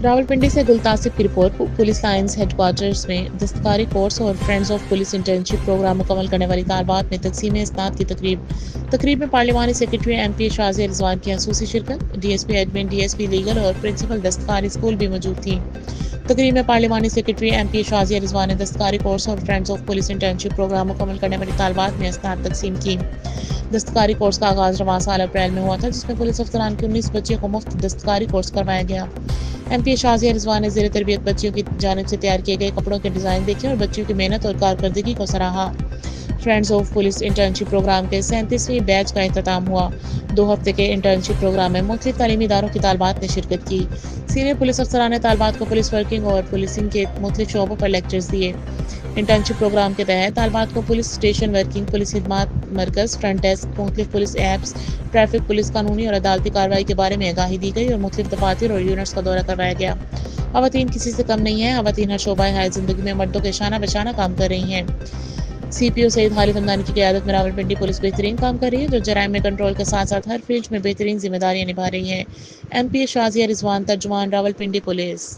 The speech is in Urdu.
راولپنڈی سے گلتاسب کی رپورٹ۔ پولیس لائنز ہیڈ کوارٹرز میں دستکاری کورس اور friends of police internship programme مکمل کرنے والی طالبات میں تقسیم اسناد کی تقریب میں پارلیمانی secretary M P Shazia Rizwan کی خصوصی شرکت۔ D S P admin, D S P legal اور پرنسپل دستکاری اسکول بھی موجود تھیں۔ تقریب میں پارلیمانی secretary M P Shazia Rizwan نے دستکاری کورس اور friends of police internship programme مکمل کرنے والی طالبات میں اسناد تقسیم کی۔ دستکاری کورس کا آغاز رواں سال اپریل میں ہوا تھا، جس میں پولیس افسران کے 19 بچیوں کو مفت دستکاری کورس کروایا گیا۔ ایم پی شازیہ رضوان نے زیر تربیت بچیوں کی جانب سے تیار کیے گئے کپڑوں کے ڈیزائن دیکھے اور بچیوں کی محنت اور کارکردگی کو سراہا۔ Friends of police internship programme کے 37ویں بیچ کا اختتام ہوا۔ 2 ہفتے کے انٹرنشپ پروگرام میں مختلف تعلیمی اداروں کی طالبات نے شرکت کی۔ سینئر پولیس افسران نے طالبات کو پولیس ورکنگ اور پولیسنگ کے مختلف شعبوں پر لیکچرز دیے۔ انٹرنشپ پروگرام کے تحت طالبات کو پولیس اسٹیشن ورکنگ، پولیس خدمات مرکز، فرنٹ ڈیسک، مختلف پولیس ایپس، ٹریفک پولیس، قانونی اور عدالتی کارروائی کے بارے میں آگاہی دی گئی اور مختلف دفاتر اور یونٹس کا دورہ کروایا گیا۔ خواتین کسی سے کم نہیں ہیں، خواتین ہر شعبہ حیات زندگی میں مردوں کے شانہ بشانہ کام کر رہی ہیں۔ سی پی او سعید خالد حمدانی کی قیادت میں راولپنڈی پولیس بہترین کام کر رہی ہے، جو جرائم میں کنٹرول کے ساتھ ساتھ ہر فیلڈ میں بہترین ذمہ داریاں نبھا رہی ہے۔ ایم پی شازیہ رضوان، ترجمان، راولپنڈی پولیس۔